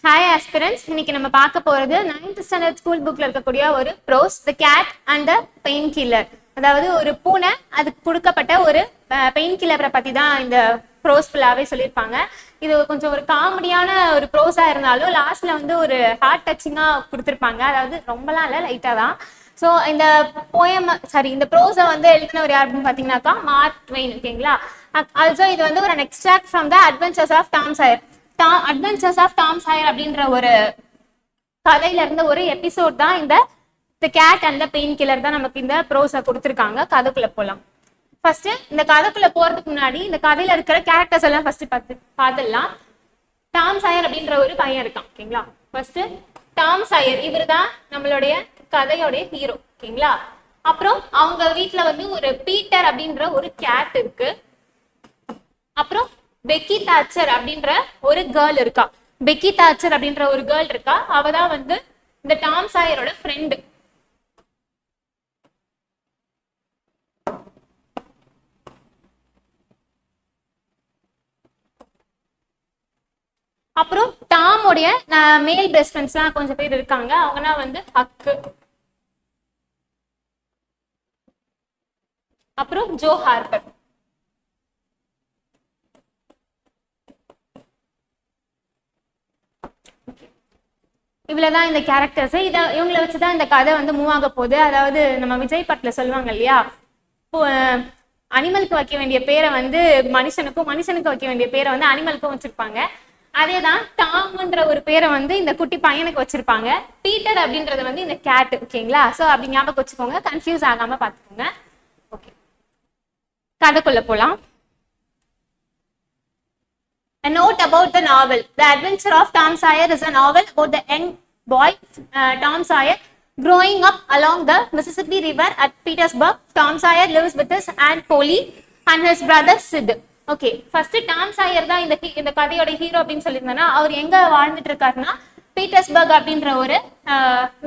Hi aspirants, இன்னைக்கு நம்ம பார்க்க போறது 9th ஸ்டாண்டர்ட் ஸ்கூல் புக்ல இருக்கக்கூடிய ஒரு prose, the cat and the pain killer. அதாவது ஒரு பூனை, அதுக்கு கொடுக்கப்பட்ட ஒரு பெயின் கில்லரை பத்தி தான் இந்த ப்ரோஸ் ஃபுல்லாவே சொல்லியிருப்பாங்க. இது கொஞ்சம் ஒரு காமெடியான ஒரு ப்ரோஸா இருந்தாலும் லாஸ்ட்ல வந்து ஒரு ஹார்ட் டச்சிங்கா கொடுத்துருப்பாங்க. அதாவது ரொம்பலாம் இல்லை, லைட்டா தான். ஸோ இந்த இந்த ப்ரோஸை வந்து எழுதினவர் யார் அப்படின்னு பார்த்தீங்கன்னாக்கா மார்க் ட்வெயின். ஓகேங்களா? ஆல்சோ இது வந்து ஒரு extract from the adventures of Tom Sawyer. Adventures of Tom Sawyer அப்படின்ற ஒரு கதையில இருந்த ஒரு எபிசோட் தான் இந்த the cat and the pain killer தான் நமக்கு இந்த ப்ரோஸை கொடுத்துருக்காங்க. கதைக்குள்ள போகலாம். ஃபர்ஸ்ட் இந்த கதைக்குள்ள போறதுக்கு முன்னாடி இந்த கதையில இருக்கிற கேரக்டர்ஸ் எல்லாம் ஃபர்ஸ்ட் பார்த்துடலாம். டாம் சாயர் அப்படின்ற ஒரு பையன் இருக்கான். ஓகேங்களா? ஃபர்ஸ்ட் டாம் சாயர், இவர் தான் நம்மளுடைய கதையோடைய ஹீரோ. ஓகேங்களா? அப்புறம் அவங்க வீட்டுல வந்து ஒரு பீட்டர் அப்படின்ற ஒரு கேட் இருக்கு. அப்புறம் பெக்கி தாச்சர் அப்படின்ற ஒரு கேர்ள் இருக்கா. பெக்கி தாச்சர் அப்படின்ற ஒரு கேர்ள் இருக்கா. அவதான் வந்து இந்த டாம் சாயரோட ஃப்ரெண்டு. அப்புறம் டாமோடைய மேல் பெஸ்ட் ஃப்ரெண்ட்ஸ் எல்லாம் கொஞ்சம் பேர் இருக்காங்க. அவங்கன்னா வந்து ஹக்கு, அப்புறம் ஜோ ஹார்பர். இவ்வளவுதான் இந்த கேரக்டர்ஸ். இவங்களை வச்சுதான் இந்த கதை வந்து மூவ் ஆக போகுது. அதாவது நம்ம விஜய் படத்துல சொல்லுவாங்க இல்லையா, அனிமலுக்கு வைக்க வேண்டிய பேரை வந்து மனுஷனுக்கும், மனுஷனுக்கு வைக்க வேண்டிய பேரை வந்து அனிமலுக்கும் வச்சிருப்பாங்க. அதேதான் டாம்ன்ற ஒரு பேரை வந்து இந்த குட்டி பையனுக்கு வச்சிருப்பாங்க. பீட்டர் அப்படின்றது வந்து இந்த கேட். ஓகேங்களா? சோ அப்படி ஞாபகம் வச்சுக்கோங்க, கன்ஃபியூஸ் ஆகாம பாத்துக்கோங்க. ஓகே, கதைக்குள்ள போலாம். A note about the novel. The Adventure of Tom Sawyer is a novel about the young boy Tom Sawyer growing up along the Mississippi River at Petersburg. Tom Sawyer lives with his aunt Polly and his brother Sid. Okay, first Tom சாயர் தான் இந்த கதையோட hero அப்படின்னு சொல்லியிருந்தேன்னா, அவர் எங்க வாழ்ந்துட்டு இருக்காருன்னா Petersburg அப்படின்ற ஒரு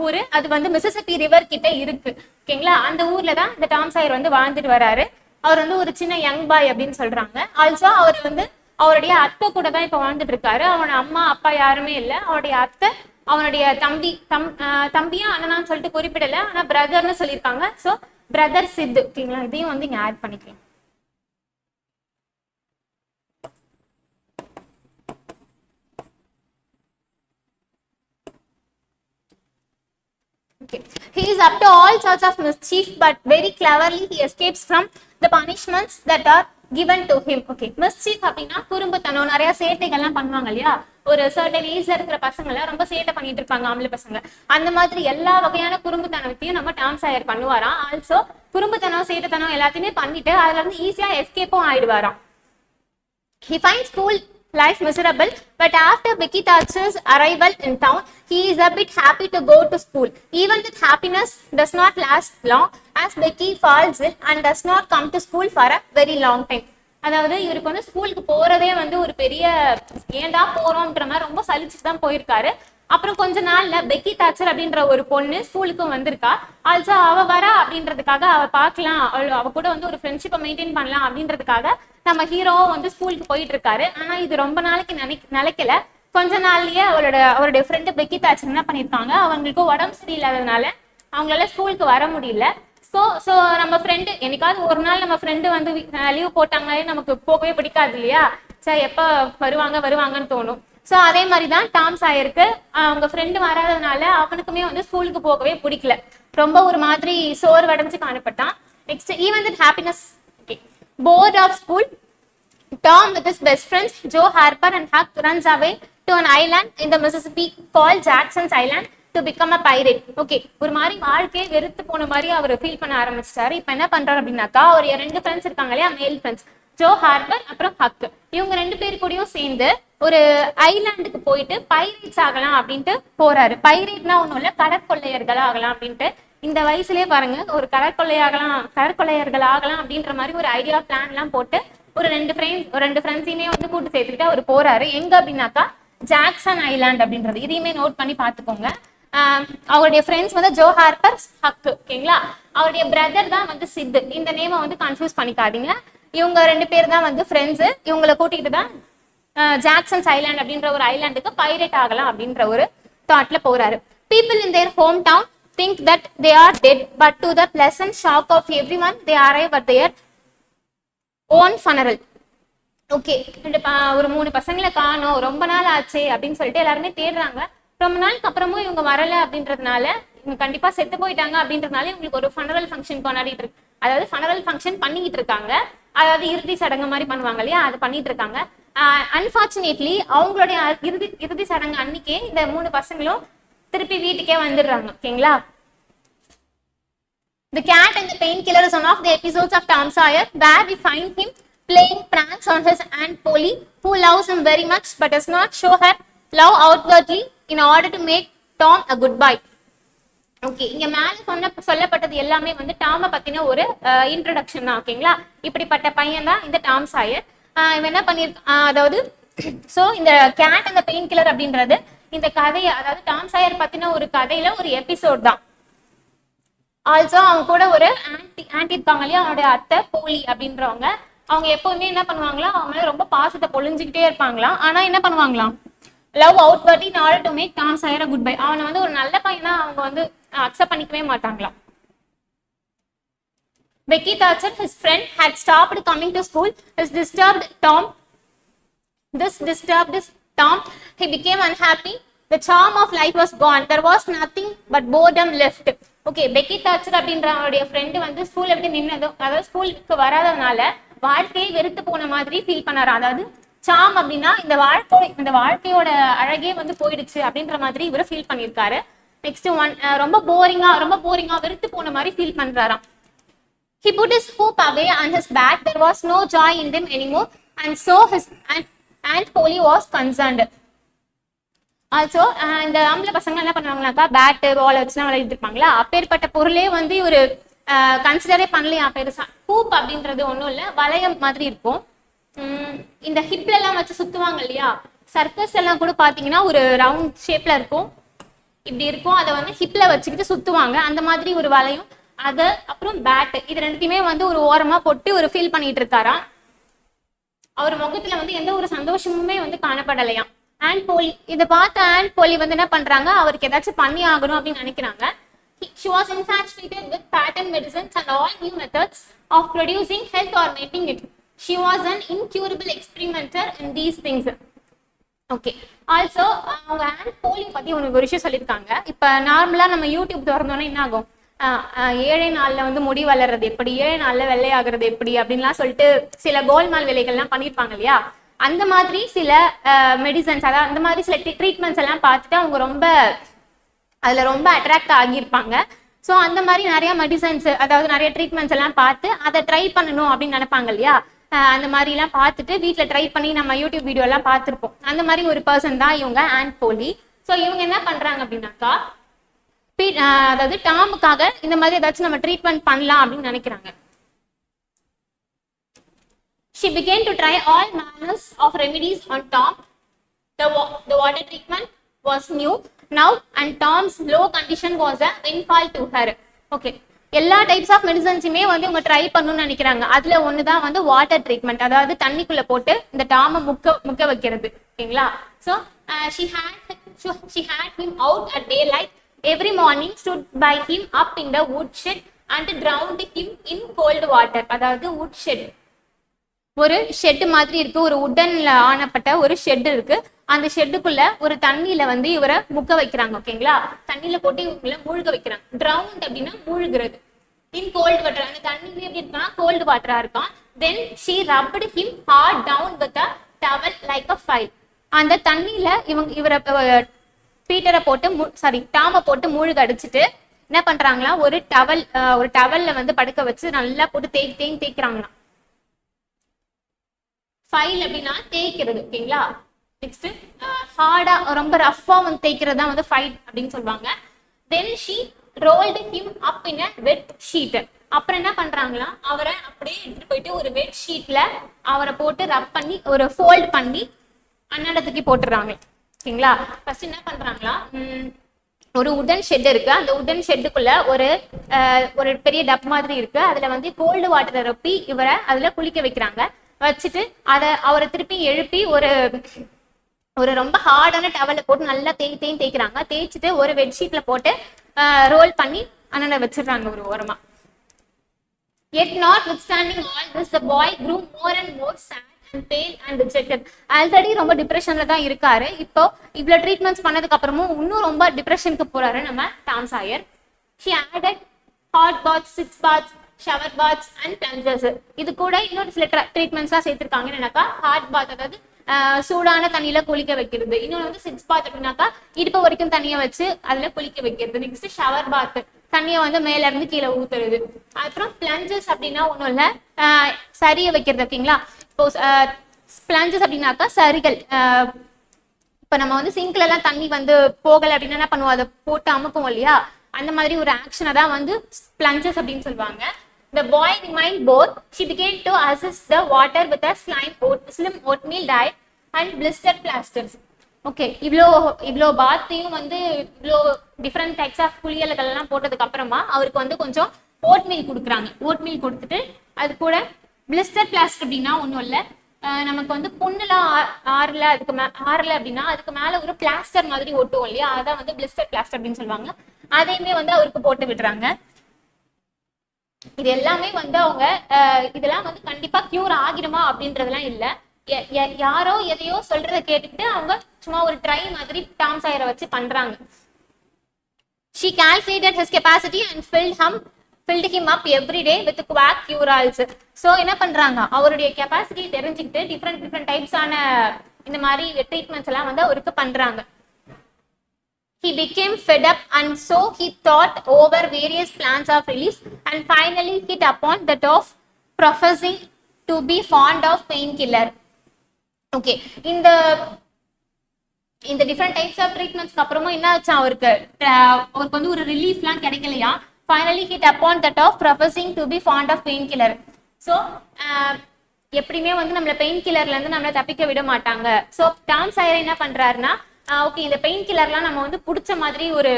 ஊரு. அது வந்து மிசிசிப்பி ரிவர் கிட்ட இருக்கு. ஓகேங்களா? அந்த ஊர்ல தான் இந்த டாம் சாயர் வந்து வாழ்ந்துட்டு வராரு. அவர் வந்து ஒரு சின்ன யங் பாய் அப்படின்னு சொல்றாங்க. ஆல்சோ அவர் வந்து அவருடைய அத்தை கூட தான் இப்ப வாழ்ந்துட்டு இருக்காரு. அவனோட அம்மா அப்பா யாருமே இல்லை. அவருடைய அத்தை, அவனுடைய தம்பியா அண்ணனான்னு சொல்லிட்டு குறிப்பிடல, ஆனா பிரதர்னு சொல்லியிருக்காங்க. சோ பிரதர் சித்து. ஓகேங்களா? இதையும் வந்து இங்க ஆட் பண்ணிக்கலாம். Okay. He is up to all sorts of mischief, but very cleverly he escapes from the punishments that are given to him. Okay, mischief அப்படின்னா குறும்புத்தனம், நிறைய சேட்டைகள்லாம் பண்ணுவாங்க இல்லையா. ஒரு சர்டன் ஏஜ்ல இருக்கிற பசங்க எல்லாம் ரொம்ப சேட்டை பண்ணிட்டு இருப்பாங்க, ஆம்பளை பசங்க. அந்த மாதிரி எல்லா வகையான குறும்புத்தனத்தையும் நம்ம டாம் சாயர் பண்ணுவாராம். ஆல்சோ குறும்புத்தனம், சேட்டைத்தனம் எல்லாத்தையுமே பண்ணிட்டு அதுல இருந்து ஈஸியா எஸ்கேப்பும் ஆயிடுவாராம். He finds school life miserable, but after Becky Thatcher's arrival in town, he is a bit happy to go to school. Even that happiness does not last long, as Becky falls ill and does not come to school for a very long time. அதாவது இவருக்கு வந்து ஸ்கூலுக்கு போறதே வந்து ஒரு பெரிய ஏண்டா போறோம்ன்ற மாதிரி ரொம்ப சலிச்சுட்டு தான் போயிருக்காரு. அப்புறம் கொஞ்ச நாள்ல பெக்கி தாச்சர் அப்படின்ற ஒரு பொண்ணு ஸ்கூலுக்கும் வந்திருக்கா. ஆல்சோ அவ வரா அப்படின்றதுக்காக, அவ பாக்கலாம், அவ கூட வந்து ஒரு ஃப்ரெண்ட்ஷிப்பை மெயின்டைன் பண்ணலாம் அப்படின்றதுக்காக நம்ம ஹீரோவும் வந்து ஸ்கூலுக்கு போயிட்டு இருக்காரு. ஆனா இது ரொம்ப நாளைக்கு நிலைக்கல. கொஞ்ச நாள்லயே அவருடைய ஃப்ரெண்டு பெக்கி தாச்சர் என்ன பண்ணிருக்காங்க, அவங்களுக்கு உடம்பு சரியில்லாததுனால அவங்களால ஸ்கூலுக்கு வர முடியல. ஸோ நம்ம ஃப்ரெண்டு என்னைக்காவது ஒரு நாள் நம்ம ஃப்ரெண்டு வந்து லீவ் போட்டாங்களே நமக்கு போகவே பிடிக்காது இல்லையா. சரி, எப்ப வருவாங்கன்னு தோணும். ஸோ அதே மாதிரிதான் டாம் சாயருக்கு அவங்க ஃப்ரெண்டு வராததுனால அவனுக்குமே வந்து ஸ்கூலுக்கு போகவே பிடிக்கல. ரொம்ப ஒரு மாதிரி சோர்வடைஞ்சு காணப்பட்டான். Next, even with happiness bored of school, Tom with his best friends Joe Harper and Huck runs away to an island in the Mississippi called Jackson's Island to become a pirate. Okay, ஒரு மாதிரி வாழ்க்கையை வெறுத்து போன மாதிரி அவர் feel பண்ண ஆரம்பிச்சிட்டாரு. இப்ப என்ன பண்றாரு அப்படின்னாக்கா, அவர் 2 ஃப்ரெண்ட்ஸ் இருக்காங்க இல்லையா, மேல் ஃப்ரெண்ட்ஸ், ஜோ ஹார்பர் அப்புறம் ஹக். இவங்க 2 பேர் கூடயும் சேர்ந்து ஒரு ஐலாண்டுக்கு போயிட்டு பைரேட்ஸ் ஆகலாம் அப்படின்ட்டு போறாரு. பைரேட்னா ஒண்ணும் இல்ல, கடற்கொள்ளையர்கள் ஆகலாம் அப்படின்ட்டு. இந்த வயசுலயே பாருங்க, ஒரு கடற்கொள்ளையர்கள் ஆகலாம் அப்படின்ற மாதிரி ஒரு ஐடியா பிளான் எல்லாம் போட்டு ஒரு 2 ஃப்ரெண்ட்ஸையுமே வந்து கூட்டு சேர்த்துக்கிட்டு அவர் போறாரு. எங்க அப்படின்னாக்கா ஜாக்சன் ஐலாண்ட் அப்படின்றது. இதையுமே நோட் பண்ணி பாத்துக்கோங்க. அவருடைய ஃப்ரெண்ட்ஸ் வந்து ஜோ ஹார்பர், ஹக்கு. ஓகேங்களா? அவருடைய பிரதர் தான் வந்து சித்து. இந்த நேமை வந்து கன்ஃபியூஸ் பண்ணிக்காதீங்க. இவங்க 2 பேர் தான் வந்து ஃப்ரெண்ட்ஸ். இவங்களை கூட்டிட்டு தான் ஜாக்சன்ஸ் ஐலாண்ட் அப்படின்ற ஒரு ஐலாண்டுக்கு பைரேட் ஆகலாம் அப்படின்ற ஒரு தாட்ல போறாரு. People in their home town think that they are dead, but to the pleasant shock of everyone, they arrive at their own funeral. Okay, ஒரு 3 பசங்களை காணோம், ரொம்ப நாள் ஆச்சு அப்படின்னு சொல்லிட்டு எல்லாருமே தேடுறாங்க. ரொம்ப நாளுக்கு அப்புறமும் இவங்க வரல அப்படின்றதுனால, இவங்க கண்டிப்பா செத்து போயிட்டாங்க அப்படின்றதுனால இவங்களுக்கு ஒரு ஃபனரல் ஃபங்க்ஷன் கொண்டாடிட்டு இருக்கு. அதாவது ஃபனரல் ஃபங்க்ஷன் பண்ணிக்கிட்டு இருக்காங்க. அதாவது இறுதி சடங்கு மாதிரி பண்ணுவாங்க இல்லையா, அது பண்ணிட்டு இருக்காங்க. அன்பார்ச்சுனேட்லி அவங்களுடைய இறுதி சடங்கு அன்னைக்கே இந்த 3 பசங்களும் திருப்பி வீட்டுக்கே வந்துடுறாங்க. ஓகேங்களா? The Cat and the Painkiller is one of the episodes of Tom Sawyer where we find him playing pranks on his Aunt Polly, who loves him very much but does not show her love outwardly in order to make Tom a good boy. Okay, இங்க மேல சொல்லப்பட்டது எல்லாமே வந்து டாம பத்தின ஒரு introduction தான். ஓகேங்களா? இப்படிப்பட்ட பையன் தான் இந்த டாம் சாயர். இவன் என்ன பண்ணிருக்கான், அதாவது சோ இந்த கேட் அந்த பெயின் கில்லர் அப்படின்றது இந்த கதையை, அதாவது டாம் சாயர் பத்தின ஒரு கதையில ஒரு எபிசோட் தான். ஆல்சோ அவங்க கூட ஒரு ஆன்டி இருக்காங்க இல்லையா, அவனுடைய அத்தை போலி அப்படின்றவங்க. அவங்க எப்பவுமே என்ன பண்ணுவாங்களா, அவங்க மேல ரொம்ப பாசத்தை பொழிஞ்சுக்கிட்டே இருப்பாங்களாம். ஆனா என்ன பண்ணுவாங்களாம், love outwardly in order to make Tom Sawyer a good boy. அவனை வந்து ஒரு நல்ல பையனா அவங்க வந்து அக்செப்ட் பண்ணிக்கவே மாட்டாங்களாம். Becky Thatcher, his friend, had stopped coming to school. This disturbed Tom. He became unhappy. The charm of life was gone. There was nothing but boredom left. Okay, Peggy Thatcher அப்படின்ற அவருடைய friend வந்து ஸ்கூல்ல விட்டு நின்னதும், அதாவது ஸ்கூலுக்கு வராதனால வாழ்க்கையை வெறுத்து போன மாதிரி ஃபீல் பண்ணாரு. அதாவது சாம் அப்படின்னா இந்த வாழ்க்கையோட அழகே வந்து போயிடுச்சு அப்படின்ற மாதிரி இவரு ஃபீல் பண்ணியிருக்காரு. நெக்ஸ்ட் ரொம்ப போரிங்கா வெறுத்து போன மாதிரி feel பண்றாராம். He put his hoop away on his back. There was no joy in them anymore, and so his Aunt Polly was concerned. Also இந்த ஆம்பளை பசங்க என்ன பண்ணுவாங்கனாக்கா, பேட்டு பால் வச்சுலாம் விளையாடிட்டு இருப்பாங்களா, அப்பேற்பட்ட பொருளே வந்து ஒரு கன்சிடரே பண்ணலையா பெருசா. ஹூப் அப்படின்றது ஒன்றும் இல்லை, வளையம் மாதிரி இருக்கும். இந்த ஹிப்ல எல்லாம் வச்சு சுத்துவாங்க இல்லையா, சர்க்கஸ் எல்லாம் கூட பாத்தீங்கன்னா ஒரு ரவுண்ட் ஷேப்ல இருக்கும், இப்படி இருக்கும். அதை வந்து ஹிப்ல வச்சுக்கிட்டு சுத்துவாங்க, அந்த மாதிரி ஒரு வளையம். அது அப்புறம் பேட், இது ரெண்டுத்தையுமே வந்து ஒரு ஓரமா போட்டு ஒரு ஃபீல் பண்ணிட்டு இருக்காராம். அவர் முகத்துல வந்து எந்த ஒரு சந்தோஷமுமே வந்து காணப்படலையாம். ஆண்ட் போலி இதை பார்த்த ஆண்ட் போலி வந்து என்ன பண்றாங்க, அவருக்கு ஏதாச்சும் பண்ணி ஆகணும் அப்படின்னு நினைக்கிறாங்க. She was infatuated with patent medicines and all new methods of producing health or making it. She was an incurable experimenter in these things. Okay, also அவங்க ஆண்ட் போலி பத்தி ஒரு விஷயம் சொல்லியிருக்காங்க. இப்ப நார்மலா நம்ம யூடியூப் திறந்தோன்னா என்ன ஆகும், 7 நாள்ல வந்து முடி வளர்றது எப்படி, 7 நாள்ல வெள்ளையாகிறது எப்படி அப்படின்லாம் சொல்லிட்டு சில கோல்மால் வேலைகள்லாம் பண்ணியிருப்பாங்க இல்லையா. அந்த மாதிரி சில மெடிசன்ஸ், அதாவது அந்த மாதிரி சில ட்ரீட்மெண்ட்ஸ் எல்லாம் பார்த்துட்டு அவங்க அதுல ரொம்ப அட்ராக்ட் ஆகியிருப்பாங்க. ஸோ அந்த மாதிரி நிறைய மெடிசன்ஸ், அதாவது நிறைய ட்ரீட்மெண்ட்ஸ் எல்லாம் பார்த்து அதை ட்ரை பண்ணணும் அப்படின்னு நினைப்பாங்க இல்லையா. அந்த மாதிரி எல்லாம் பார்த்துட்டு வீட்டில் ட்ரை பண்ணி நம்ம யூடியூப் வீடியோ எல்லாம் பார்த்துருப்போம். அந்த மாதிரி ஒரு பர்சன் தான் இவங்க ஆண்ட் போலி. ஸோ இவங்க என்ன பண்றாங்க அப்படின்னாக்கா, அதாவது டாமுக்காக இந்த மாதிரி ஏதாச்சும் நம்ம ட்ரீட்மெண்ட் பண்ணலாம் அப்படின்னு நினைக்கிறாங்க. She began to try all manners of remedies on Tom. The water treatment was new now and Tom's low condition was a windfall to her. Okay, எல்லா டைப்ஸ் ஆஃப் மெடிசன்ஸுமே வந்து இவங்க ட்ரை பண்ணணும்னு நினைக்கிறாங்க. அதுல ஒண்ணுதான் வந்து வாட்டர் ட்ரீட்மெண்ட், அதாவது தண்ணிக்குள்ள போட்டு இந்த டாம முக்க வைக்கிறது. ஓகேங்களா? So she had him out at daylight every morning, stood by him up in the woodshed and drowned him in cold water. அதாவது woodshed ஒரு ஷெட் மாதிரி இருக்கு, ஒரு உட்டன்ல ஆனப்பட்ட ஒரு ஷெட் இருக்கு. அந்த ஷெட்டுக்குள்ள ஒரு தண்ணியில வந்து இவரை முக்க வைக்கிறாங்க. ஓகேங்களா? தண்ணியில போட்டு இவங்களை மூழ்க வைக்கிறாங்க. ட்ரவுண்ட் அப்படின்னா மூழ்கிறது. இன் கோல்டு வாட்டர், அந்த தண்ணியில எப்படி இருக்கான், கோல்டு வாட்டரா இருக்கான். Then she rubbed him hard down with a towel like a file. அந்த தண்ணியில இவரை பீட்டரை போட்டு டாம போட்டு மூழ்க அடிச்சுட்டு என்ன பண்றாங்களா, ஒரு டவல்ல வந்து படுக்க வச்சு நல்லா போட்டு தேய்க்கிறாங்களாம். ஃபைல் அப்படின்னா தேய்க்கிறது. ஓகேங்களா? நெக்ஸ்ட் ஹார்டா ரொம்ப ரஃபா வந்து தேய்க்கிறது தான் வந்து ஃபைல் அப்படின்னு சொல்லுவாங்க. Then she rolled him up in a wet sheet. அப்புறம் என்ன பண்றாங்களா, அவரை அப்படியே எடுத்துட்டு போயிட்டு ஒரு வெட் ஷீட்ல அவரை போட்டு ரப் பண்ணி ஒரு ஃபோல்ட் பண்ணி அன்னடத்துக்கு போட்டுறாங்க. ஓகேங்களா? ஃபர்ஸ்ட் என்ன பண்றாங்களா, ஒரு உடன் ஷெட் இருக்கு. அந்த உடன் ஷெட்டுக்குள்ள ஒரு பெரிய டப் மாதிரி இருக்கு. அதுல வந்து கோல்டு வாட்டரை ரொப்பி இவரை அதுல குளிக்க வைக்கிறாங்க. வச்சுட்டு அவரை திருப்பி எழுப்பி ஒரு ரொம்ப ஹார்டான டவலை போட்டு நல்லா தேய்க்கிறாங்க. தேய்ச்சிட்டு ஒரு பெட்ஷீட்ல போட்டு ரோல் பண்ணி அண்ணனை வச்சிடுறாங்க ஒரு ஓரமா. Yet notwithstanding all this, the boy grew more and more sad and pale and dejected. Already ரொம்ப டிப்ரெஷன்ல தான் இருக்காரு. இப்போ இவ்வளவு ட்ரீட்மெண்ட்ஸ் பண்ணதுக்கு அப்புறமும் இன்னும் ரொம்ப டிப்ரெஷனுக்கு போறாரு நம்ம Tom சாயர். She added hot baths, sitz baths, shower baths and plunges. இது கூட இன்னொரு சில ட்ரீட்மெண்ட்ஸ்லாம் சேர்த்திருக்காங்க. என்னன்னாக்கா ஹாட் பாத், அதாவது சூடான தண்ணியில குளிக்க வைக்கிறது. இன்னொன்று வந்து சிட்ஸ் பாத் அப்படின்னாக்கா இடுப்பு வரைக்கும் தண்ணியை வச்சு அதுல குளிக்க வைக்கிறது. நெக்ஸ்ட் ஷவர் பாத், தண்ணியை வந்து மேல இருந்து கீழே ஊத்துறது. அப்புறம் பிளஞ்சஸ் அப்படின்னா ஒன்றும் இல்லை, சரிய வைக்கிறது. ஓகேங்களா? இப்போ பிளஞ்சஸ் அப்படின்னாக்கா சரிகள். இப்ப நம்ம வந்து சிங்க்ல எல்லாம் தண்ணி வந்து போகலை அப்படின்னா என்ன பண்ணுவோம், அதை போட்டு அமுப்போம் இல்லையா? அந்த மாதிரி ஒரு ஆக்ஷனை தான் வந்து பிளஞ்சஸ் அப்படின்னு சொல்லுவாங்க. The boy remained bored. She began to assist the water with a slim oatmeal diet and blistered plasters. Okay, இவ்வளோ பாத்தையும் வந்து இவ்வளோ டிஃப்ரெண்ட் டைப்ஸ் ஆஃப் குளியல்கள் எல்லாம் போட்டதுக்கு அப்புறமா அவருக்கு வந்து கொஞ்சம் ஓட்மீல் கொடுக்குறாங்க. ஓட்மீல் கொடுத்துட்டு அது கூட பிளிஸ்டர் பிளாஸ்டர் அப்படின்னா ஒன்றும் இல்லை, நமக்கு வந்து புண்ணுலாம் ஆறல அப்படின்னா அதுக்கு மேலே ஒரு பிளாஸ்டர் மாதிரி ஒட்டுவோம் இல்லையா, அதான் வந்து பிளிஸ்டர் பிளாஸ்டர் அப்படின்னு சொல்லுவாங்க. அதையுமே வந்து அவருக்கு போட்டு விடுறாங்க. இது எல்லாமே வந்து அவங்க இதெல்லாம் வந்து கண்டிப்பா கியூர் ஆகிடுமா அப்படின்றதுலாம் இல்ல. யாரோ எதையோ சொல்றதை கேட்டுக்கிட்டு அவங்க சும்மா ஒரு ட்ரை மாதிரி டாம் சாயரை வச்சு பண்றாங்க. She calculated his capacity and filled him up every day with quack cure-alls. So என்ன பண்றாங்க, அவருடைய கெப்பாசிட்டி தெரிஞ்சுக்கிட்டு டிஃப்ரெண்ட் டைப்ஸ் ஆன இந்த மாதிரி ட்ரீட்மெண்ட்ஸ் எல்லாம் வந்து அவருக்கு பண்றாங்க. He became fed up and so he thought over various plans of release and finally hit upon that of professing to be fond of painkiller. Okay, இந்த டிஃப்ரெண்ட் டைப்ஸ் ஆஃப் ட்ரீட்மெண்ட்ஸ்க்கு அப்புறமா என்ன ஆச்சு, அவருக்கு வந்து ஒரு ரிலீஃப்லாம் கிடைக்கலையா. finally hit upon that of professing to be fond of painkiller. So எப்படியுமே வந்து நம்மள பெயின் கில்லர்ல இருந்து நம்மள தப்பிக்க விட மாட்டாங்க. ஸோ டாம் சாயர் என்ன பண்றாருன்னா, ஓகே இந்த பெயின் கில்லர்லாம் நம்ம வந்து பிடிச்ச மாதிரி ஒரு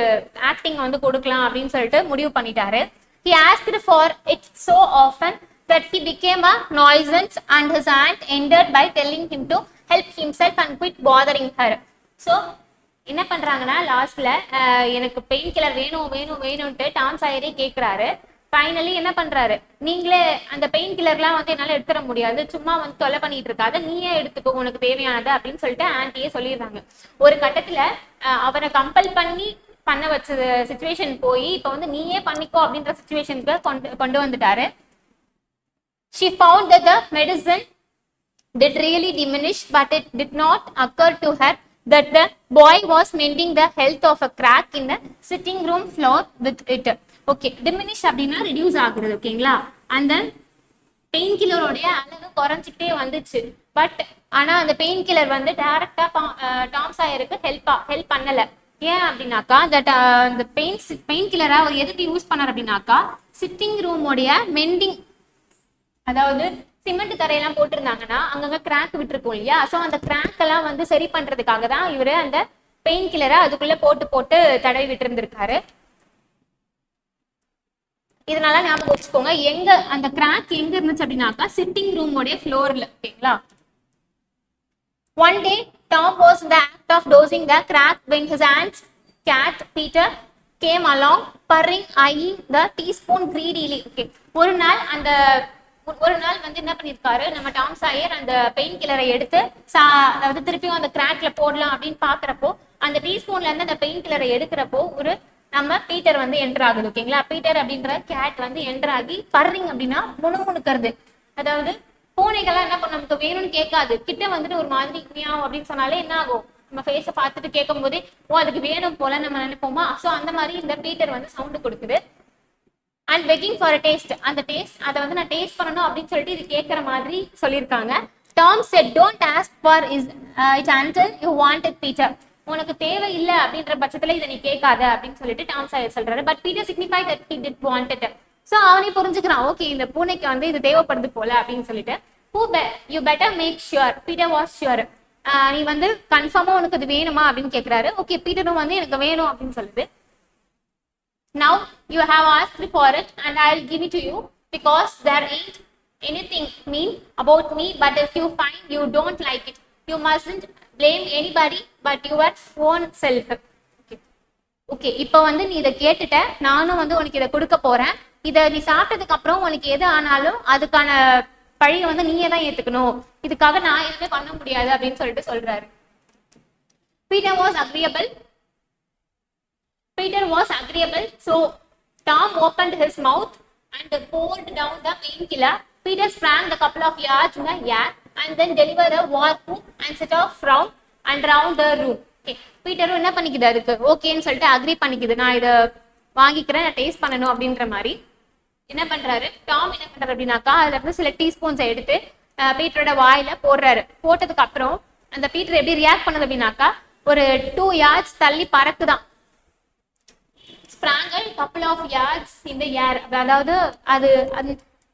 ஆக்டிங் வந்து கொடுக்கலாம் அப்படின்னு சொல்லிட்டு முடிவு பண்ணிட்டாரு. He asked for it so often that he became a nuisance and his aunt ended by telling him to help himself and quit bothering her. So என்ன பண்றாங்கன்னா லாஸ்ட்ல எனக்கு பெயின் கில்லர் வேணும்ட்டு டாம் சாயரே கேட்கிறாரு. ஃபைனலி என்ன பண்றாரு, நீங்களே அந்த பெயின் கில்லர்லாம் வந்து என்னால எடுத்துட முடியாது, சும்மா வந்து தொலை பண்ணிட்டு இருக்காது, நீயே எடுத்துக்கோ உனக்கு தேவையானது அப்படின்னு சொல்லிட்டு ஆன்ட்டியே சொல்லிடுறாங்க. ஒரு கட்டத்துல அவரை கம்பல் பண்ணி பண்ண வச்ச சிச்சுவேஷன் போய் இப்ப வந்து நீயே பண்ணிக்கோ அப்படின்ற சிச்சுவேஷனுக்கு கொண்டு வந்துட்டாரு. She found that the medicine did really diminish, but it did not occur to her that the boy was mending the health of a crack in the sitting room floor with it. Okay, diminish அப்படின்னா reduce ஆகுறது. ஓகேங்களா? அந்த pain கில்லரோடைய அளவு குறைஞ்சிக்கிட்டே வந்துச்சு. But ஆனா அந்த pain killer வந்து டைரக்டா டாம் சாயருக்கு ஹெல்ப் பண்ணல. ஏன் அப்படின்னாக்கா அந்த பெயின் கில்லரை அவர் எதுக்கு யூஸ் பண்ணார் அப்படின்னாக்கா, சிட்டிங் ரூமோடைய மெண்டிங், அதாவது சிமெண்ட் தரையெல்லாம் போட்டிருந்தாங்கன்னா அங்கங்க கிராக் விட்டுருக்கும் இல்லையா, ஸோ அந்த கிராக் எல்லாம் வந்து சரி பண்றதுக்காக தான் இவரு அந்த பெயின் கில்லரை அதுக்குள்ள போட்டு தடவி விட்டு இருந்திருக்காரு. இதனால ஞாபகம் வச்சுக்கோங்க, எங்க அந்த கிராக் எங்க இருந்துச்சு அப்படின்னாக்கா சிட்டிங் ரூமோடைய ஃப்ளோர்ல. ஓகேங்களா? One day Tom was in the act of dosing the crack when his aunt's cat Peter came along purring, eyeing the teaspoon greedily. Okay, ஒரு நாள் வந்து என்ன பண்ணிருக்காரு, நம்ம டாம் சாயர் அந்த பெயின் கில்லரை எடுத்து அதாவது திருப்பியும் அந்த கிராக்ல போடலாம் அப்படின்னு பாக்குறப்போ அந்த டீஸ்பூன்ல இருந்து அந்த பெயின் கில்லரை எடுக்கிறப்போ ஒரு நம்ம பீட்டர் வந்து என்டர் ஆகுது. ஓகேங்களா? பீட்டர் அப்படின்ற கேட் வந்து என்டர் ஆகி பர்ரிங் அப்படின்னா முணுமுணுக்கிறது. அதாவது பூனைகள்லாம் என்ன பண்ண, நமக்கு வேணும்னு கேட்காது, கிட்ட வந்துட்டு ஒரு மாதிரி மியாவ் அப்படின்னு சொன்னாலே என்ன ஆகும், நம்ம ஃபேஸை பார்த்துட்டு கேட்கும் போதே அதுக்கு வேணும் போல நம்ம நினைப்போமா. ஸோ அந்த மாதிரி இந்த பீட்டர் வந்து சவுண்டு கொடுக்குது. And begging for a taste, அந்த டேஸ்ட் அதை வந்து நான் டேஸ்ட் பண்ணணும் அப்படின்னு சொல்லிட்டு இது கேட்கற மாதிரி சொல்லியிருக்காங்க. Tom said don't ask for it until you want it Peter. உனக்கு தேவை இல்லை அப்படின்ற பட்சத்துல இதை நீ கேட்காத அப்படின்னு சொல்லிட்டு டாம் சாயர் சொல்றாரு. But Peter signify that he did want it. So அவனே புரிஞ்சுக்கிறான், ஓகே இந்த பூனைக்கு வந்து இது தேவைப்படுது போல அப்படின்னு சொல்லிட்டு. you better make sure. Peter was sure. நீ வந்து கன்ஃபார்மா உனக்கு இது வேணுமா அப்படின்னு கேட்கிறாரு. ஓகே, பீட்டரும் வந்து எனக்கு வேணும் அப்படின்னு சொல்லுது. Now you have asked for it and I'll give it to you because there ain't anything mean about me, but if you find you don't like it, you mustn't blame anybody but your own self. Okay, இப்போ வந்து நீ இதை கேட்டுட்ட, நானும் வந்து உனக்கு இதை கொடுக்க போறேன். இதை நீ சாப்பிட்டதுக்கு அப்புறம் உனக்கு எது ஆனாலும் அதுக்கான பழியை வந்து நீயே தான் ஏத்துக்கணும், இதுக்காக நான் எதுவுமே பண்ண முடியாது அப்படின்னு சொல்லிட்டு சொல்றாரு. Peter was agreeable. So Tom opened his mouth and poured down the painkiller. Peter sprang the couple of yards in the air and then delivered a war whoop and set off round and round the room. பீட்டரும் என்ன பண்ணிக்குது, அதுக்கு ஓகேன்னு சொல்லிட்டு agri பண்ணிக்குது, நான் இதை வாங்கிக்கிறேன், நான் taste பண்ணணும் அப்படின்ற மாதிரி. என்ன பண்றாரு டாம், என்ன பண்றாரு அப்படின்னாக்கா, அதுல இருந்து சில டீஸ்பூன்ஸை எடுத்து பீட்டரோட வாயில போடுறாரு. போட்டதுக்கு அப்புறம் அந்த பீட்டர் எப்படி ரியாக்ட் பண்ணுது அப்படின்னாக்கா, ஒரு 2 yards தள்ளி பறக்குதான். ஸ்ப்ராங்கல் couple of yards in the air. அதாவது அது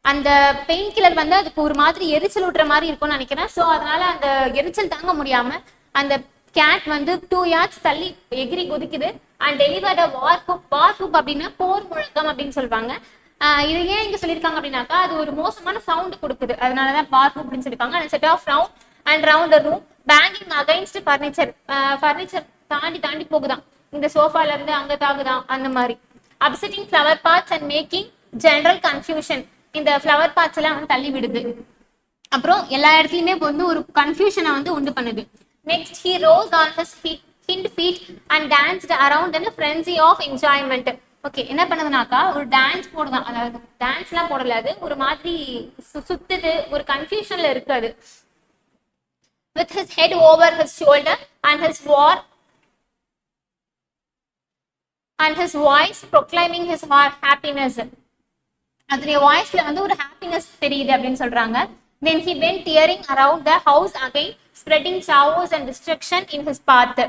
அந்த பெயின் கில்லர் வந்து அதுக்கு ஒரு மாதிரி எரிச்சல் விட்டுற மாதிரி இருக்கும்னு நினைக்கிறேன். ஸோ அதனால அந்த எரிச்சல் தாங்க முடியாம அந்த கேட் வந்து 2 yards தள்ளி எகிரி குதிக்குது. அண்ட் டெலிவர்ட் வார் ஹூப் அப்படின்னா போர் முழக்கம் அப்படின்னு சொல்லுவாங்க. இது ஏன் இங்க சொல்லியிருக்காங்க அப்படின்னாக்கா, அது ஒரு மோசமான சவுண்ட் கொடுக்குது, அதனாலதான் வார் ஹூப் அப்படின்னு சொல்லியிருக்காங்க. And set off round and round the room banging against furniture தாண்டி போகுதான், இந்த சோஃபால இருந்து அங்க தாகுதான் அந்த மாதிரி. Upsetting flower pots and making general confusion. இந்த ஃப்ளவர் பார்ட்ஸ் எல்லாம் வந்து தள்ளி விடுது, அப்புறம் எல்லா இடத்துலயுமே வந்து ஒரு கன்ஃபியூஷனை வந்து உண்டு பண்ணுது. Next he rose on his hind feet and danced around in a frenzy of enjoyment. Okay, என்ன பண்ணுதுனாக்கா, ஒரு டான்ஸ் போடுதான், அதாவது டான்ஸ் எல்லாம் போடல, அது ஒரு மாதிரி சுத்துது, ஒரு கன்ஃபியூஷன்ல இருக்காது. with his head over his shoulder and his voice proclaiming his happiness. அதோட வாய்ஸ்ல வந்து ஒரு ஹாப்பினஸ் தெரியுது அப்படின்னு சொல்றாங்க. then he went tearing around the house again, spreading chaos and destruction in his path.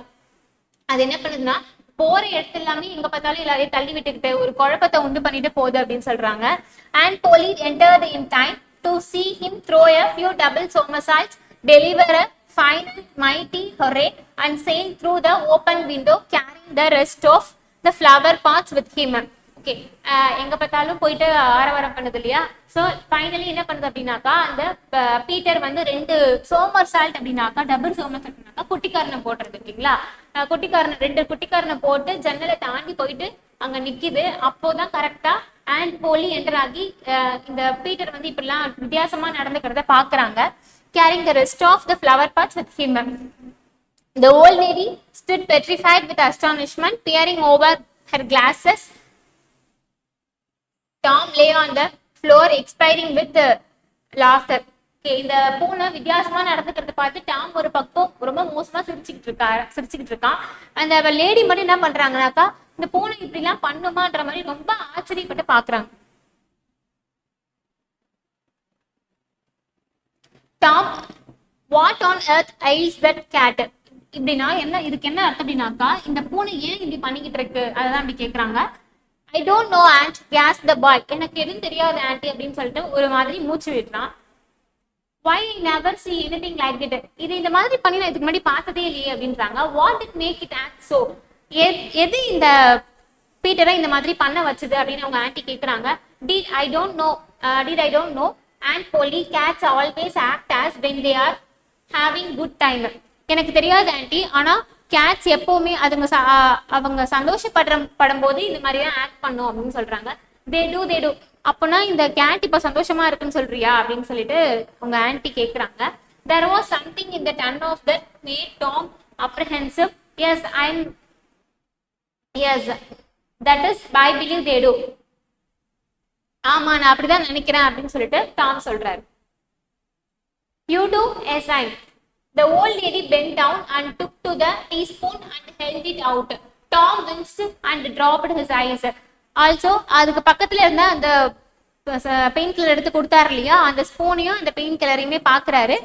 அது என்ன பண்ணுதுன்னா, போற இடத்துல எல்லாமே எங்க பார்த்தாலும் எல்லாரையும் தள்ளி விட்டுக்கிட்டு ஒரு குழப்பத்தை உண்டு பண்ணிட்டு போகுது அப்படின்னு சொல்றாங்க. and Polly entered in time to see him throw a few double somersaults, deliver a final mighty hurrah and sail through the open window, carrying the rest of the flower pots with him. Okay, எங்க பார்த்தாலும் போயிட்டு ஆரவாரம் பண்ணுது இல்லையா. So finally என்ன பண்ணுது அப்படின்னாக்கா, அந்த பீட்டர் வந்து 2 சோமர்சால்ட் அப்படின்னாக்கா, டபுள் சோமர்சால்ட் அப்படின்னாக்கா குட்டிக்காரனை போடுறது இல்லைங்களா. குட்டிக்காரனை 2 குட்டிக்காரனை போட்டு ஜன்னலை தாண்டி போயிட்டு அங்க நிக்குது. அப்போதான் கரெக்டா அண்ட் போலி என்டர் ஆகி இந்த பீட்டர் வந்து இப்படிலாம் வித்தியாசமா நடந்துக்கிறத பாக்குறாங்க. carrying the rest of the flower pots with him. The old lady stood petrified with astonishment, peering over her glasses. Tom lay on the floor, expiring with laughter. இந்த பூனை வித்தியாசமா நடந்துக்கிறத பார்த்து டாம் ஒரு பக்கம் ரொம்ப மோசமா சிரிச்சுக்கிட்டு இருக்கான். அந்த லேடி மட்டும் என்ன பண்றாங்கனாக்கா, இந்த பூனை இப்படி எல்லாம் பண்ணுமான்ற மாதிரி ரொம்ப ஆச்சரியப்பட்டு பாக்குறாங்க. Tom, what on earth ails that cat. இப்படின்னா என்ன, இதுக்கு என்ன அர்த்தம் அப்படின்னாக்கா, இந்த பூனை ஏன் இப்படி பண்ணிக்கிட்டு இருக்கு, அதான் அப்படி கேக்குறாங்க. I don't know and guess the boy. எனக்கு எதுவும் தெரியாது ஆண்டி அப்படின்னு சொல்லிட்டு ஒரு மாதிரி மூச்சு விடுறான். why I never see anything like it. இது இந்த மாதிரி பண்ணி நான் இதுக்கு முன்னாடி பார்த்ததே இல்லையே அப்படின்றாங்க. what did make it act so. எது இந்த பீட்டரை இந்த மாதிரி பண்ண வச்சது அப்படின்னு அவங்க ஆண்டி கேக்குறாங்க. did I don't know and Polly, cats always act as when they are having good time. எனக்கு தெரியாது ஆண்டி, ஆனா கேட்ஸ் எப்பவுமே அவங்க சந்தோஷப்படும் போது இந்த மாதிரி தான் ஆக்ட் பண்ணும் அப்படின்னு சொல்றாங்க. they do. அப்போனா இந்த கேட் இப்ப சந்தோஷமா இருக்குன்னு சொல்றியா அப்படின்னு சொல்லிட்டு உங்க ஆன்டி கேக்குறாங்க. there was something in the tone of that made Tom apprehensive. yes that is I believe they do. ஆமா, நான் அப்படிதான் நினைக்கிறேன் அப்படின்னு சொல்லிட்டு டாம் சொல்றாரு. you do. yes I. the old lady bent down and took to the teaspoon and held it out. Tom winced and dropped his eyes. Also அதுக்கு பக்கத்துல இருந்த அந்த பெயின் கில்லர் எடுத்து கொடுத்தாரு இல்லையா, அந்த ஸ்பூனையும் அந்த பெயின் கில்லரையுமே பாக்குறாரு.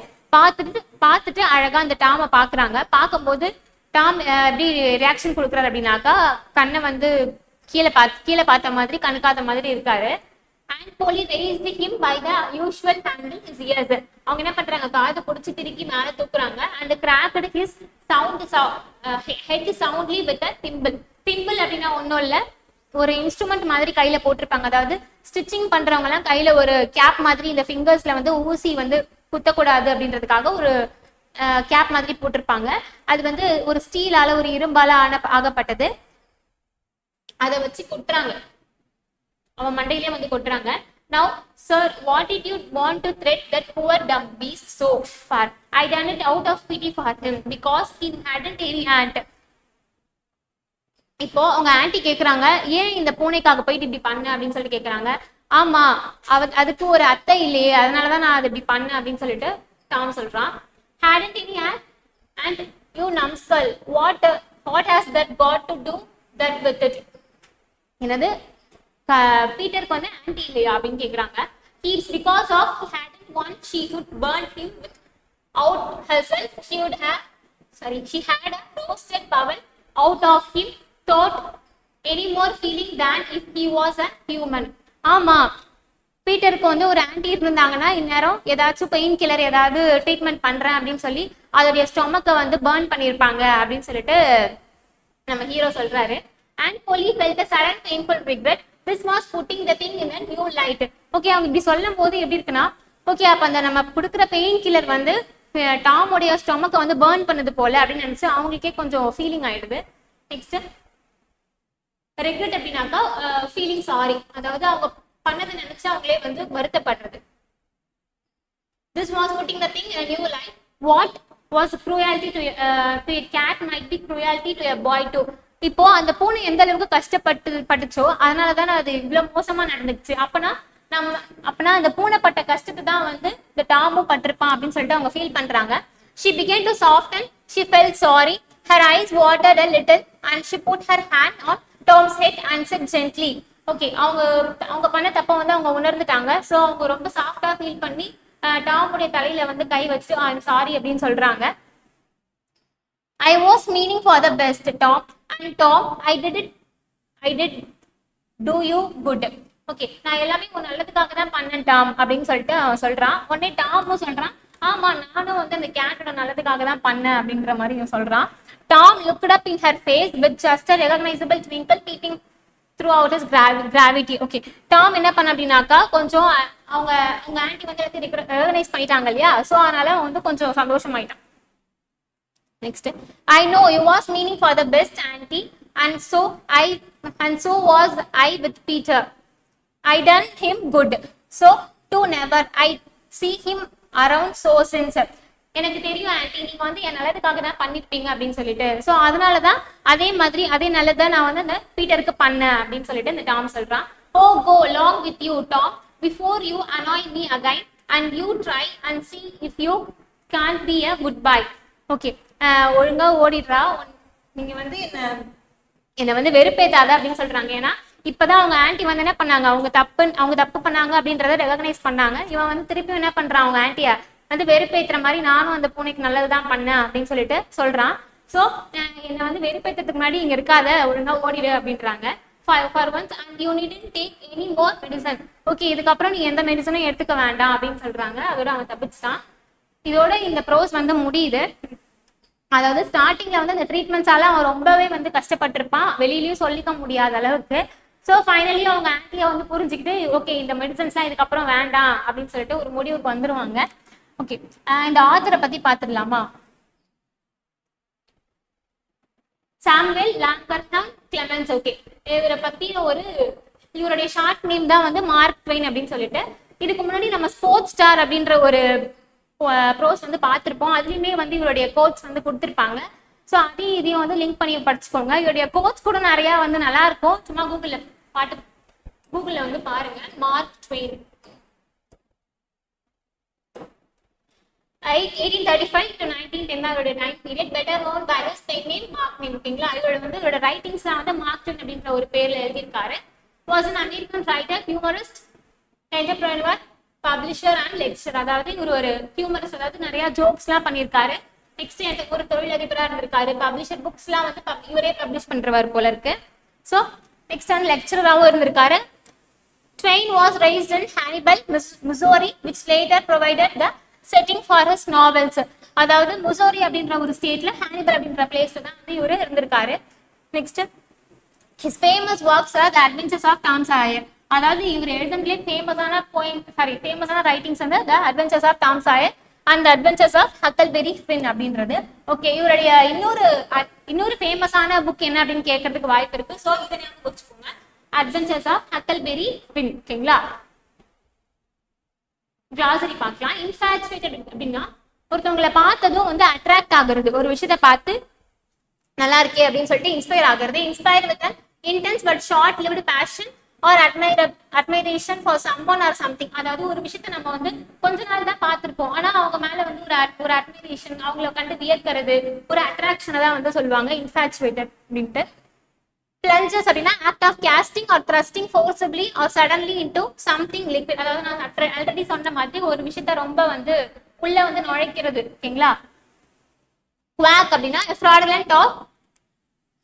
பார்த்துட்டு அழகா அந்த டாமை பாக்குறாங்க. பார்க்கும்போது டாம் எப்படி ரியாக்ஷன் கொடுக்குறாரு அப்படின்னாக்கா, கண்ணை வந்து கீழே பார்த்த மாதிரி கணுக்காத மாதிரி இருக்காரு. and Polly raised him by the usual handle his ears. அவங்க என்ன பண்றாங்க, காதை புடிச்சு திருக்கி மேல தூக்குறாங்க. and cracked his head soundly with a thimble. அப்படின்னா ஒன்னும் இல்ல, ஒரு இன்ஸ்ட்ருமெண்ட் மாதிரி கையில போட்டிருப்பாங்க. அதாவது ஸ்டிச்சிங் பண்றவங்க எல்லாம் கையில ஒரு கேப் மாதிரி இந்த ஃபிங்கர்ஸ்ல வந்து ஊசி வந்து குத்தக்கூடாது அப்படின்றதுக்காக ஒரு கேப் மாதிரி போட்டிருப்பாங்க. அது வந்து ஒரு ஸ்டீலால ஒரு இரும்பால ஆகப்பட்டது. அதை வச்சு கொட்டுறாங்க, அவன் மண்டையிலே வந்து கொட்டுறாங்க. Now, sir, what did you want to threat that poor dumb beast so far? I done it out of pity for him because he hadn't any aunt. இப்போ அவங்க ஆன்ட்டி கேக்குறாங்க, ஏன் இந்த பூனைக்காக போயிட்டு இப்படி பண்ண அப்படின்னு சொல்லிட்டு கேக்குறாங்க. ஆமா, அதுக்கு ஒரு அத்தை இல்லையே, அதனாலதான் நான் அதை இப்படி பண்ணேன் அப்படின்னு சொல்லிட்டு டாம் சொல்றான். Hadn't any aunt? And you numbskull, what has that got to do that with it? என்னது, பீட்டருக்கு வந்து ஆன்ட்டி இல்லையா அப்படின்னு கேக்குறாங்க. It's because of he hadn't one she would burn him with out herself. She had a roasted bowel out of him thought any more feeling than if he was a human. ஆமா, பீட்டருக்கு வந்து ஒரு anti இருந்தாங்கன்னா இந்நேரம் ஏதாச்சும் pain killer ஏதாவது treatment பண்றேன் அப்படின்னு சொல்லி அதோடைய ஸ்டொமக்கை வந்து பர்ன் பண்ணியிருப்பாங்க அப்படின்னு சொல்லிட்டு நம்ம ஹீரோ சொல்றாரு. And Polly felt a sudden painful regret. This was putting the thing in a new light. Okay, அவங்க இப்படி சொல்லும் போது எப்படி இருக்குன்னா, ஓகே அப்ப அந்த நம்ம கொடுக்குற பெயின் கில்லர் வந்து டாமோடைய ஸ்டொமக்கை வந்து பர்ன் பண்ணது போல அப்படின்னு நினைச்சு அவங்களுக்கே கொஞ்சம் ஃபீலிங் ஆயிடுது. நெக்ஸ்ட் ரெக்ரெட் அப்படின்னாக்கா ஃபீலிங் சாரி, அதாவது அவங்க பண்ணதை நினைச்சு அவங்களே வந்து வருத்தப்படுறது. This was putting the thing in a new light. What was cruelty to a cat might be cruelty to a boy too. இப்போ அந்த பூனை எந்த அளவுக்கு கஷ்டப்பட்டுச்சோ அதனாலதான் அது இவ்வளவு மோசமா நடந்துச்சு. அப்பனா அந்த பூனை பட்ட கஷ்டத்தை தான் வந்து இந்த டாமும் பட்டிருப்பான் அப்படின்னு சொல்லிட்டு அவங்க ஃபீல் பண்றாங்க. She began to soften. She felt sorry. Her eyes watered a little and she put her hand on Tom's head and said gently. Okay, அவங்க பண்ண தப்ப வந்து அவங்க உணர்ந்துட்டாங்க. ஸோ அவங்க ரொம்ப சாஃப்டா ஃபீல் பண்ணி டாமுடைய தலையில வந்து கை வச்சு சாரி அப்படின்னு சொல்றாங்க. I was meaning for the best, Tom. And Tom, I did do you good. Okay, நான் எல்லாமே உன் நல்லதுக்காக தான் பண்ணேன் டாம் அப்படின்னு சொல்லிட்டு சொல்றான். உடனே டாமும் சொல்றான், ஆமா நானும் வந்து அந்த கேட்டோட நல்லதுக்காக தான் பண்ணேன் அப்படின்ற மாதிரி சொல்றான். Tom looked up in her face with just a recognizable twinkle peeping throughout his gravity. Okay, Tom என்ன பண்ண அப்படின்னாக்கா கொஞ்சம் அவங்க ஆன்ட்டி வந்து ரெகனைஸ் பண்ணிட்டாங்க இல்லையா, ஸோ அதனால வந்து கொஞ்சம் சந்தோஷமாயிட்டான். Next, I know you was meaning for the best, auntie, and so was I with Peter. I done him good, so to never I see him around so since. எனக்கு தெரியும் anti, நீங்க வந்து என் நல்லதுக்காக தான் பண்ணிருப்பீங்க அப்படின்னு சொல்லிட்டு, ஸோ அதனாலதான் அதே நல்லதா நான் வந்து அந்த பீட்டருக்கு பண்ணேன் அப்படின்னு சொல்லிட்டு இந்த டாம் சொல்றான். Oh, go along with you, Tom, before you annoy me again, and you try and see if you can't be a goodbye. Okay, ஒழுங்கா ஓடிடுறா, நீங்க வந்து என்ன வந்து வெறுப்பேத்தாத அப்படின்னு சொல்றாங்க. ஏன்னா இப்பதான் அவங்க ஆன்ட்டி வந்து என்ன பண்ணாங்க, அவங்க தப்பு பண்ணாங்க அப்படின்றத ரெகனைஸ் பண்ணாங்க. இவன் வந்து திருப்பி என்ன பண்றான், அவங்க ஆன்ட்டிய வந்து வெறுப்பேத்துற மாதிரி நானும் அந்த பூனைக்கு நல்லதுதான் பண்ணேன் அப்படின்னு சொல்லிட்டு சொல்றான். ஸோ என்னை வந்து வெறுப்பேற்றதுக்கு முன்னாடி இங்க இருக்காத, ஒழுங்கா ஓடிடு அப்படின்றாங்க. For once, and you needn't take any more medicine. Okay, இதுக்கப்புறம் நீ எந்த மெடிசனும் எடுத்துக்க வேண்டாம் அப்படின்னு சொல்றாங்க. அதோட அவன் தப்பிச்சுட்டான். இதோட இந்த ப்ரோஸ் வந்து முடியுது. அதாவது ஸ்டார்டிங்ல வந்து அந்த ட்ரீட்மெண்ட்ஸால அவன் ரொம்பவே வந்து கஷ்டப்பட்டிருப்பான், வெளியிலயும் சொல்லிக்க முடியாத அளவுக்கு. ஸோ ஃபைனலி அவங்க ஆன்ட்டியை வந்து புரிஞ்சுக்கிட்டு ஓகே இந்த மெடிசன்ஸ்லாம் இதுக்கப்புறம் வேண்டாம் அப்படின்னு சொல்லிட்டு ஒரு முடிவுக்கு வந்துருவாங்க. ஓகே, இந்த ஆத்தரை பத்தி பாத்துடலாமா? சாமுவேல் லாங்கர்ஹாம் கிளெமென்ஸ். ஓகே, இவரை பத்தி இவருடைய ஷார்ட் நேம் தான் வந்து மார்க் ட்வைன் அப்படின்னு சொல்லிட்டு. இதுக்கு முன்னாடி நம்ம ஸ்போர்ட்ஸ் ஸ்டார் அப்படின்ற ஒரு ப்ரோஸ் வந்து பார்த்துருப்போம். அதுலயுமே வந்து இவருடைய கோட்ஸ் வந்து கொடுத்துருப்பாங்க. ஸோ இதையும் வந்து லிங்க் பண்ணி படிச்சுக்கோங்க. இவருடைய கோட்ஸ் கூட நிறைய வந்து நல்லா இருக்கும். சும்மா கூகுள்ல வந்து பாருங்க. மார்க் ட்வைன் 1835 to 1910 அவருடைய time period. Better known by his pen name Mark name. ஓகேங்களா, இவரோட ரைட்டிங்ஸ்லாம் வந்து மார்க் ட்வைன் அப்படின்ற ஒரு பேர்ல எழுதியிருக்காரு. Was an American writer, humorist, entrepreneur, publisher and lecture. அதாவது இவர் ஒரு ஹியூமரஸ், அதாவது நிறைய ஜோக்ஸ் எல்லாம் பண்ணியிருக்காரு. நெக்ஸ்ட் எனக்கு ஒரு தொழிலதிபரா இருந்திருக்காரு. பப்ளிஷர் புக்ஸ் எல்லாம் வந்து இவரே பப்ளிஷ் பண்றவர் போல இருக்கு. ஸோ நெக்ஸ்ட் வந்து லெக்சராகவும் இருந்திருக்காரு. Twain was raised in Hannibal, Missouri, which later provided the setting for his novels. அதாவது முசோரி அப்படின்ற ஒரு ஸ்டேட்ல ஹானிபல் அப்படின்ற பிளேஸ்ல தான் வந்து இவரு இருந்திருக்காரு. Next His famous works are The Adventures of Tom Sawyer. அதாவது இவர் எழுதுனதுலேயே ஃபேமஸான ரைட்டிங்ஸ் வந்து The Adventures of Tom Sawyer and The Adventures of Huckleberry Finn அப்படின்றது. ஓகே, இவருடைய இன்னொரு ஃபேமஸான புக் என்ன அப்படின்னு கேட்கறதுக்கு வாய்ப்பு இருக்கு. ஸோ இதை ஞாபகம் வச்சுக்கோங்க, Adventures of Huckleberry Finn. ஓகேங்களா? கிளாசரி பார்க்கலாம். இன்ஃபாச்சுவேட்டட் அப்படின்னா ஒருத்தவங்களை பார்த்ததும் வந்து அட்ராக்ட் ஆகுறது, ஒரு விஷயத்த பார்த்து நல்லா இருக்கே அப்படின்னு சொல்லிட்டு இன்ஸ்பயர் ஆகுறது. Inspire with an intense but short lived passion or admiration for someone or something. அதாவது ஒரு விஷயத்த நம்ம வந்து கொஞ்ச நாள் தான் பார்த்துருப்போம், ஆனா அவங்க மேல வந்து ஒரு அட்மைரேஷன், அவங்கள கண்டு வியக்கிறது, ஒரு அட்ராக்ஷனை தான் வந்து சொல்லுவாங்க இன்ஃபாச்சுவேட்டட் அப்படின்ட்டு. பிளஞ்சஸ் அப்படின்னா act of casting or thrusting forcibly or suddenly into something liquid. அதாவது நான் ஆல்ரெடி சொன்ன மாதிரி ஒரு விஷயத்த ரொம்ப வந்து உள்ள வந்து நுழைக்கிறது. ஓகேங்களா? குவாக் அப்படின்னா fraudulent or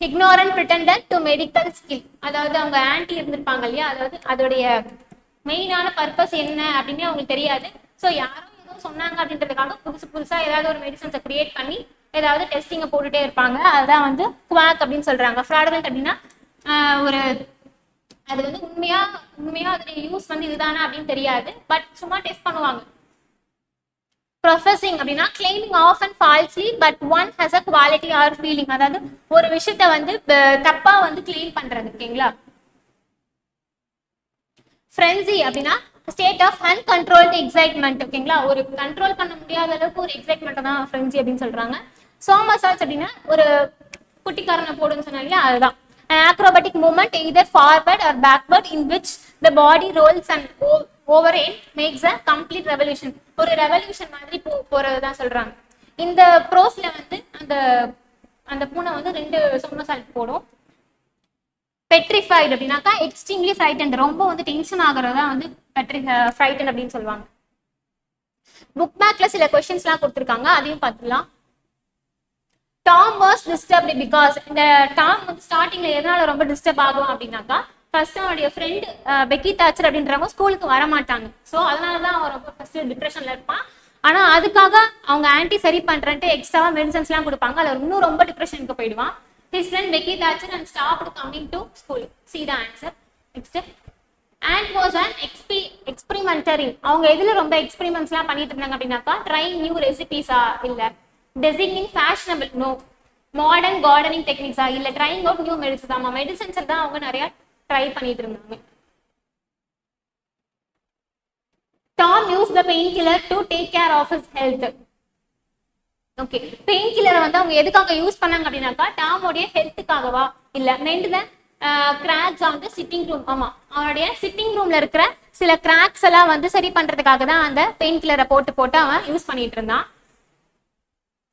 ignorant pretender to medical skill. அதாவது அவங்க ஆன்டி இருந்திருப்பாங்க இல்லையா, அதாவது அதோடைய மெயினான பர்பஸ் என்ன அப்படின்னு அவங்களுக்கு தெரியாது. ஸோ யாரும் எதுவும் சொன்னாங்க அப்படின்றதுக்காக புதுசா ஏதாவது ஒரு மெடிசன்ஸை கிரியேட் பண்ணி ஏதாவது டெஸ்டிங்கை போட்டுட்டே இருப்பாங்க. அதுதான் வந்து குவாக் அப்படின்னு சொல்றாங்க. fraudulent அப்படின்னா ஒரு அது வந்து உண்மையா அதோட யூஸ் வந்து இதுதானா அப்படின்னு தெரியாது, பட் சும்மா டெஸ்ட் பண்ணுவாங்க. Professing அப்படின்னா claiming often falsely but one has a quality or feeling. அதாவது ஒரு விஷயத்த வந்து தப்பா வந்து கிளைம் பண்றது. ஓகேங்களா? Frenzy அப்படின்னா state of uncontrolled excitement. ஓகேங்களா? ஒரு கண்ட்ரோல் பண்ண முடியாத அளவுக்கு ஒரு எக்ஸைட்மெண்ட் தான் frenzy அப்படின்னு சொல்றாங்க. Somersaults அப்படின்னா ஒரு குட்டிக்காரனை போடுன்னு சொன்னா இல்லையா, அதுதான். An acrobatic movement either forward or backward in which the body rolls and over end makes a complete revolution. ஒரு ரெவல்யூஷன் மாதிரி போறதுதான் சொல்றாங்க. இந்த ப்ரோஸ்ல வந்து அந்த பூனை வந்து 2 சோமர்சால்ட் போடும். பெட்ரிஃபைட் அப்படின்னாக்கா எக்ஸ்ட்ரீம்லி ஃப்ரைட்டன்ட், ரொம்ப வந்து டென்ஷன் ஆகுறதா வந்து ஃப்ரைட்டன் அப்படின்னு சொல்லுவாங்க. புக் பேக்ல சில கொஸ்டின்ஸ்லாம் கொடுத்துருக்காங்க, அதையும் பார்த்துக்கலாம். டாம் வாஸ் டிஸ்டர்ப்டு பிகாஸ், இந்த டாம் வந்து ஸ்டார்டிங்ல எதனால ரொம்ப டிஸ்டர்ப் ஆகும் அப்படின்னாக்கா, ஃபர்ஸ்ட் அவனுடைய ஃப்ரெண்ட் பெக்கி தாச்சர் அப்படின்றவங்க ஸ்கூலுக்கு வர மாட்டாங்க. ஸோ அதனாலதான் அவன் ரொம்ப ஃபர்ஸ்ட் டிப்ரெஷன்ல இருப்பான். ஆனா அதுக்காக அவங்க ஆன்டி சரி பண்றேன்ட்டு எக்ஸ்ட்ராவா மெடிசன்ஸ் எல்லாம் கொடுப்பாங்க. அதுல இன்னும் ரொம்ப டிப்ரெஷனுக்கு போயிடுவான். His friend Becky Thatcher and stopped coming to school. See the answer. Next. And was an experimentary. அவங்க எதுல ரொம்ப எக்ஸ்பெரிமெண்ட்ஸ் எல்லாம் பண்ணிட்டு இருந்தாங்க அப்படின்னாக்கா, ட்ரைங் நியூ ரெசிபிஸா இல்ல டெசிக்னிங் ஃபேஷனபிள் நோ மாடர்ன் கார்டனிங் டெக்னிக்ஸா இல்ல ட்ரைங் அவுட் நியூ மெடிசன்ஸ். ஆமா, மெடிசன்ஸ் தான் அவங்க நிறைய ட்ரை பண்ணிட்டு இருந்தாங்க. Tom used the painkiller to take care of his health. Okay, pain கில்லரை வந்து அவங்க எதுக்காக யூஸ் பண்ணாங்க அப்படின்னாக்கா, டாமோடைய ஹெல்த்துக்காகவா இல்ல mend the cracks on the sitting room. ஆமா, அவனுடைய சிட்டிங் ரூம்ல இருக்கிற சில கிராக்ஸ் எல்லாம் வந்து சரி பண்றதுக்காக தான் அந்த பெயின் கில்லரை போட்டு அவன் யூஸ் பண்ணிட்டு இருந்தான்.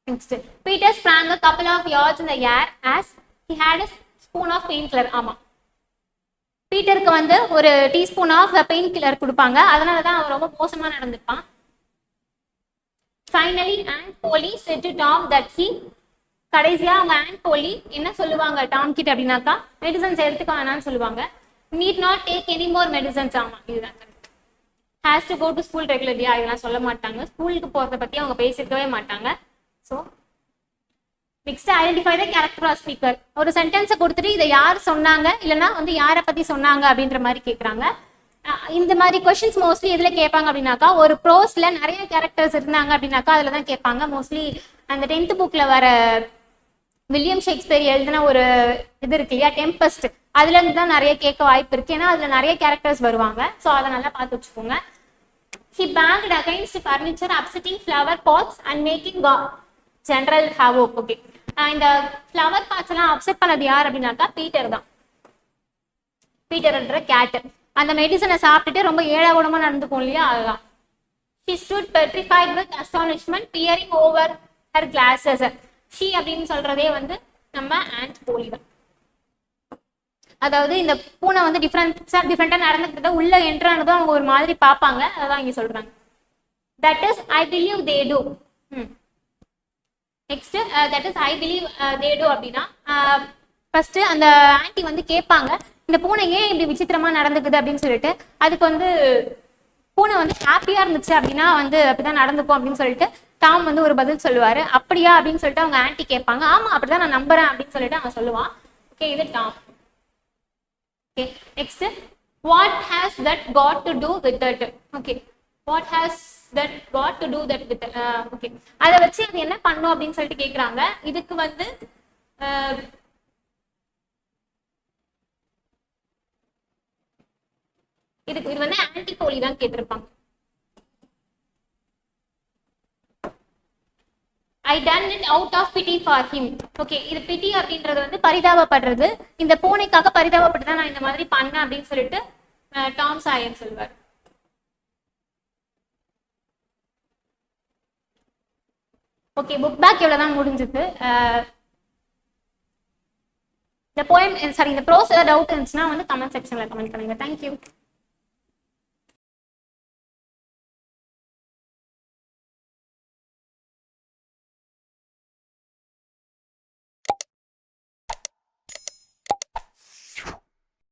Next, Peter sprang a couple of yards in the air as he had a spoon of painkiller. ஆமா, பீட்டருக்கு வந்து ஒரு டீஸ்பூன் ஆஃப் பெயின் கில்லர் கொடுப்பாங்க, அதனாலதான் அவன் ரொம்ப மோசமா நடந்துப்பான். Finally, Aunt Polly said to Tom that he, கடைசியா அவங்க Aunt Polly என்ன சொல்லுவாங்க டாம் கிட்ட அப்படின்னாக்கா, மெடிசன்ஸ் எடுத்துக்க வேணாம்னு சொல்லுவாங்க. Need not take any more medicines. ஆமா, இதுதான் correct. Has to go to school regularly. இதெல்லாம் சொல்ல மாட்டாங்க. ஸ்கூலுக்கு போறத பத்தி அவங்க பேசிக்கவே மாட்டாங்க. So next, identify the character of speaker. ஒரு சென்டென்ஸை கொடுத்துட்டு இதை யார் சொன்னாங்க இல்லைன்னா வந்து யாரை பத்தி சொன்னாங்க அப்படின்ற மாதிரி கேட்குறாங்க. இந்த மாதிரி கொஸ்டின்ஸ் மோஸ்ட்லி எதுல கேட்பாங்க அப்படின்னாக்கா, ஒரு ப்ரோஸ்ல நிறைய கேரக்டர்ஸ் இருந்தாங்க அப்படின்னாக்கா அதுல தான் கேட்பாங்க. மோஸ்ட்லி அந்த 10th புக்ல வர வில்லியம் ஷேக்ஸ்பியர் எழுதின ஒரு இது இருக்கு இல்லையா, டெம்பஸ்ட், அதுல இருந்து தான் நிறைய கேட்க வாய்ப்பு இருக்கு. ஏன்னா அதுல நிறைய கேரக்டர்ஸ் வருவாங்க. ஸோ அதை நல்லா பார்த்து வச்சுக்கோங்க. He banged against furniture, upsetting flower pots and making general havoc. Okay, இந்த ஃப்ளவர் பாட்ஸ் எல்லாம் அப்செட் பண்ணது யார் அப்படின்னாக்கா, பீட்டர் தான். பீட்டர்ன்ற கேட் அந்த மெடிசனை சாப்பிட்டுட்டு ரொம்ப ஏழாகுடமா நடந்துக்கும் இல்லையா, அதுதான். She stood petrified with astonishment, peering over her glasses. She அப்படின்னு சொல்றதே வந்து நம்ம ஆண்ட் போலி தான். அதாவது இந்த பூனை வந்து டிஃப்ரெண்டா நடந்துக்கிட்டத உள்ள என்ட்ரானதும் அவங்க ஒரு மாதிரி பார்ப்பாங்க, அதான் இங்க சொல்றாங்க. That is, I believe they do. Next, that is, I believe they do அப்படின்னா, ஃபர்ஸ்ட் அந்த ஆன்டி வந்து கேட்பாங்க, இந்த பூனை ஏன் இப்படி விசித்திரமா நடந்துக்குது அப்படின்னு சொல்லிட்டு. அதுக்கு வந்து பூனை வந்து ஹாப்பியா இருந்துச்சு அப்படின்னா வந்து அப்படிதான் நடந்துக்கும் அப்படின்னு சொல்லிட்டு டாம் வந்து ஒரு பதில் சொல்லுவாரு. அப்படியா அப்படின்னு சொல்லிட்டு அவங்க ஆன்டி கேட்பாங்க. ஆமா, அப்படிதான் நான் நம்புறேன் அப்படின்னு சொல்லிட்டு அவன் சொல்லுவான். ஓகே, இது Tom. Okay, next, what has that got to do with it? Okay, what has that got to do that with it? Okay, அதை வச்சு அது என்ன பண்ணும் அப்படின்னு சொல்லிட்டு கேக்குறாங்க. இதுக்கு வந்து இது வந்து ஆன்டிபோலி தான் கேட்டிருப்பாங்க. I done it out of pity for him. Okay, இது பிட்டி அப்படின்றது வந்து பரிதாபப்படுறது. இந்த பூனைக்காக பரிதாபப்பட்டு தான் நான் இந்த மாதிரி பண்ணேன் அப்படின்னு சொல்லிட்டு டாம் சாயர் சொல்வார். ஓகே, புக் பேக் இவ்வளவுதான் முடிஞ்சது. இந்த போயம் சாரி இந்த ப்ரோஸ் ஏதாவது டவுட் இருந்துச்சுன்னா வந்து கமெண்ட் செக்ஷன்ல கமெண்ட் பண்ணுங்க. தேங்க்யூ.